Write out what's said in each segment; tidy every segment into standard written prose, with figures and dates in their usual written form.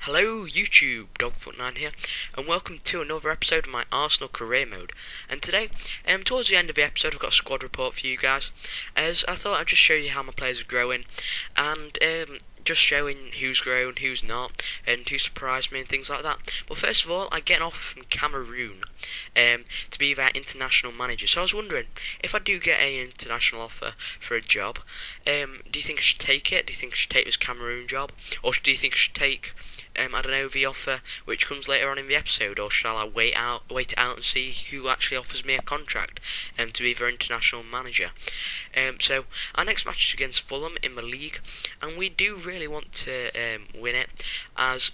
Hello YouTube, Dogfoot9 here, and welcome to another episode of my Arsenal career mode. And today, towards the end of the episode, I've got a squad report for you guys, as I thought I'd just show you how my players are growing, and just showing who's grown, who's not, and who surprised me and things like that. But first of all, I get an offer from Cameroon to be their international manager. So I was wondering, if I do get an international offer for a job, do you think I should take it? Do you think I should take this Cameroon job? Or do you think I should take I don't know, the offer which comes later on in the episode, or shall I wait it out and see who actually offers me a contract to be their international manager? So our next match is against Fulham in the league, and we do really want to win it, as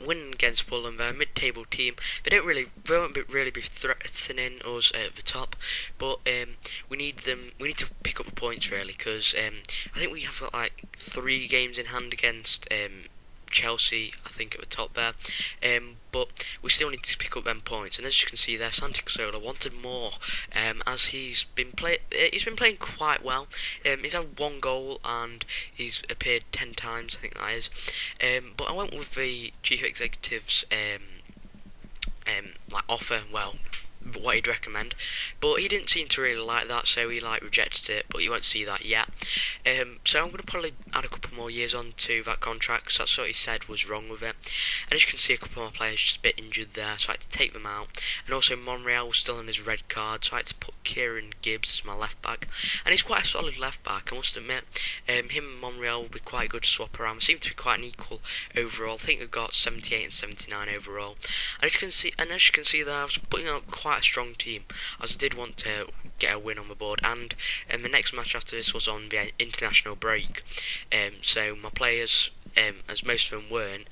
winning against Fulham, they're a mid-table team. They won't really be threatening us at the top, but we need to pick up the points really, because I think we have got like 3 games in hand against Chelsea, I think, at the top there, but we still need to pick up them points. And as you can see there, Santi Cazorla wanted more, as he's been playing quite well. He's had 1 goal and he's appeared 10 times, I think that is. But I went with the chief executive's offer. Well, what he'd recommend, but he didn't seem to really like that, so he rejected it, but you won't see that yet. So I'm going to probably add a couple more years on to that contract, because that's what he said was wrong with it. And as you can see, a couple of my players just a bit injured there, so I had to take them out. And also Monreal was still on his red card, so I had to put Kieran Gibbs as my left back, and he's quite a solid left back, I must admit. Him and Monreal will be quite a good swap around. They seem to be quite an equal overall. I think they've got 78 and 79 overall. And as you can see there, I was putting out quite a strong team, as I did want to get a win on the board. And the next match after this was on the international break, so my players, as most of them weren't,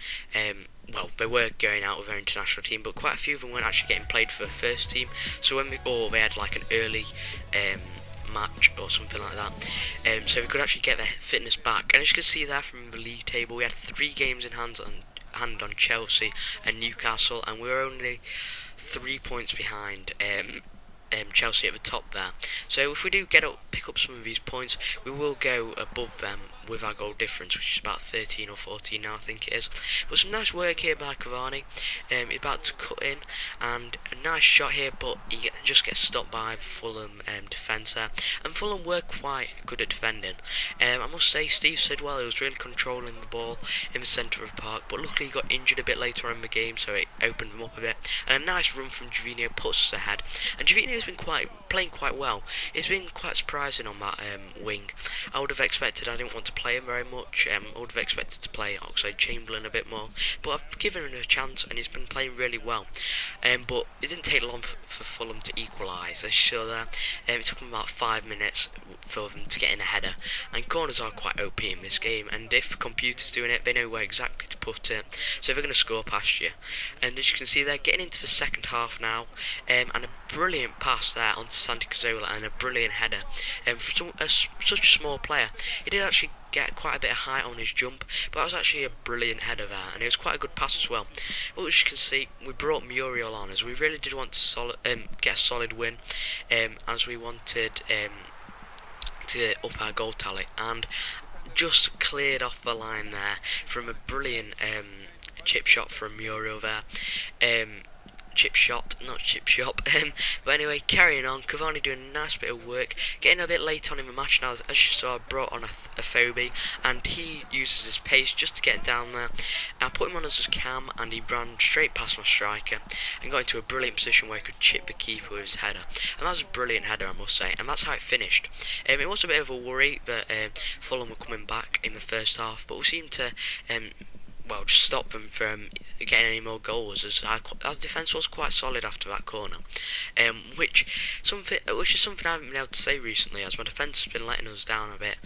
well, they were going out with their international team, but quite a few of them weren't actually getting played for the first team. So they had like an early match or something like that, so we could actually get their fitness back. And as you can see there from the league table, we had 3 games in hand on Chelsea and Newcastle, and we were only 3 points behind Chelsea at the top there. So if we do pick up some of these points, we will go above them with our goal difference, which is about 13 or 14 now, I think it is. But some nice work here by Cavani. He's about to cut in, and a nice shot here, but he just gets stopped by the Fulham defence there. And Fulham were quite good at defending. I must say, Steve Sidwell, he was really controlling the ball in the centre of the park, but luckily he got injured a bit later on in the game, so it opened him up a bit. And a nice run from Jovino puts us ahead. And Jovino's been playing quite well. It's been quite surprising on that wing. I would have expected, I didn't want to play him very much. I would have expected to play Oxlade-Chamberlain a bit more, but I've given him a chance and he's been playing really well. But it didn't take long for Fulham to equalise, as you saw there. It took them about 5 minutes for them to get in a header, and corners are quite OP in this game, and if the computer's doing it, they know where exactly to put it, so they're going to score past you. And as you can see, they're getting into the second half now, and a brilliant pass there onto Santi Cazorla and a brilliant header. For such a small player, he did actually get quite a bit of height on his jump, but that was actually a brilliant header there, and it was quite a good pass as well. But as you can see, we brought Muriel on, as we really did want to get a solid win, as we wanted to up our goal tally, and just cleared off the line there from a brilliant chip shot from Muriel there. Chip shot, not chip shop. But anyway, carrying on, Cavani doing a nice bit of work, getting a bit late on in the match now. As you saw, I brought on a Phobie, and he uses his pace just to get down there. I put him on as a cam, and he ran straight past my striker and got into a brilliant position where he could chip the keeper with his header. And that was a brilliant header, I must say, and that's how it finished. It was a bit of a worry that Fulham were coming back in the first half, but we seemed to just stop them from getting any more goals, as our defence was quite solid after that corner, which is something I haven't been able to say recently, as my defence has been letting us down a bit,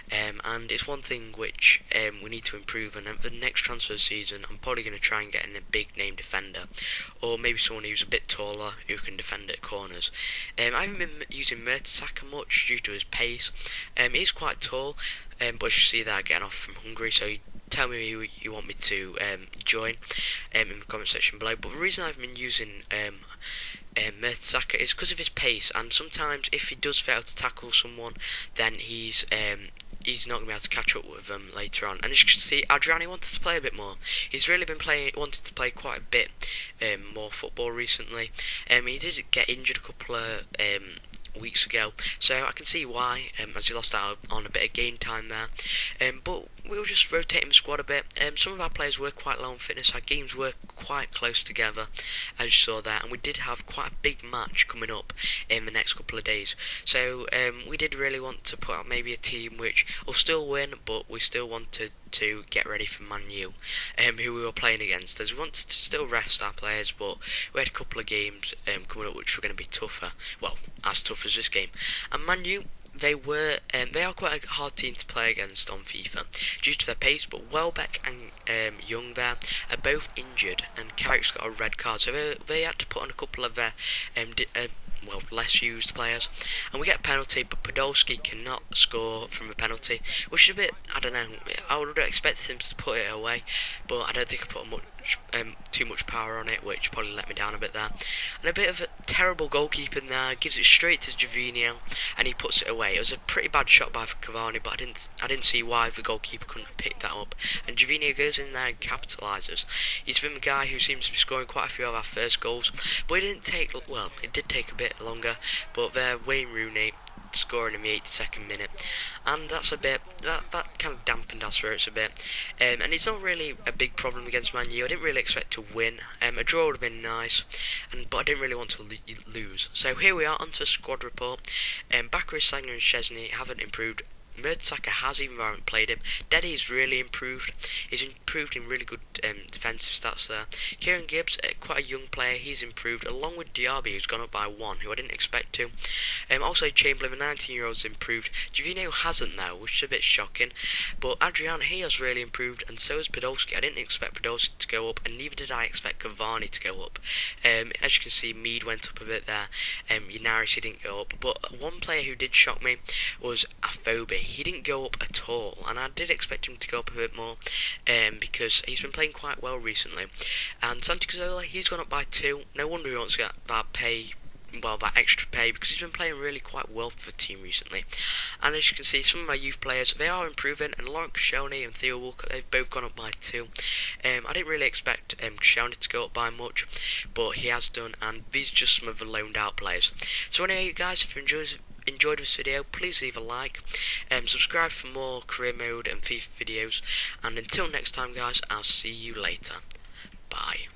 and it's one thing which we need to improve. And for the next transfer season, I'm probably going to try and get in a big name defender, or maybe someone who's a bit taller who can defend at corners. I haven't been using Mertesacker much due to his pace. He's quite tall, but as you see there, getting off from Hungary, so tell me who you want me to join in the comment section below. But the reason I've been using Mertesacker is because of his pace, and sometimes if he does fail to tackle someone, then he's he's not going to be able to catch up with them later on. And as you can see, Adriani wanted to play a bit more. He's really been wanted to play quite a bit more football recently. He did get injured a couple of weeks ago, so I can see why, as he lost out on a bit of game time there. But we'll just rotate the squad a bit. Some of our players were quite low on fitness. Our games were quite close together, as you saw there, and we did have quite a big match coming up in the next couple of days. So we did really want to put out maybe a team which will still win, but we still wanted to get ready for Man U, who we were playing against, as we wanted to still rest our players, but we had a couple of games coming up which were going to be tougher, well, as tough as this game. And Man U, they are quite a hard team to play against on FIFA due to their pace, but Welbeck and Young there are both injured, and Carrick's got a red card, so they had to put on a couple of their less used players, and we get a penalty, but Podolski cannot score from a penalty, which is a bit, I don't know, I would have expected him to put it away, but I don't think I put too much power on it, which probably let me down a bit there. And a bit of a terrible goalkeeping there, gives it straight to Jovino, and he puts it away. It was a pretty bad shot by Cavani, but I didn't see why the goalkeeper couldn't pick that up, and Jovino goes in there and capitalises. He's been the guy who seems to be scoring quite a few of our first goals, but it did take a bit longer, but there, Wayne Rooney scoring in the 82nd minute, and that's a bit that kind of dampened our spirits a bit, and it's not really a big problem against Man U. I didn't really expect to win. A draw would have been nice, but I didn't really want to lose. So here we are onto the squad report. Bakary, Sagna and Szczesny haven't improved. Mertesacker has, even though I haven't played him. Deddy has really improved. He's improved in really good defensive stats there. Kieran Gibbs, quite a young player, he's improved, along with Diaby, who's gone up by 1, who I didn't expect to. Also Chamberlain, the 19-year-old's improved. Jovino hasn't though, which is a bit shocking. But Adrian, he has really improved, and so has Podolski. I didn't expect Podolski to go up, and neither did I expect Cavani to go up. As you can see, Mead went up a bit there. Yanaris, he didn't go up. But one player who did shock me was Afobe. He didn't go up at all, and I did expect him to go up a bit more, because he's been playing quite well recently. And Santi Cazorla, he's gone up by 2. No wonder he wants to get that extra pay, because he's been playing really quite well for the team recently. And as you can see, some of my youth players, they are improving, and Laurent Koscielny and Theo Walcott, they've both gone up by 2. I didn't really expect Koscielny to go up by much, but he has done, and these are just some of the loaned out players. So anyway, you guys, if you enjoyed this video, please leave a like, subscribe for more career mode and FIFA videos, and until next time guys, I'll see you later. Bye.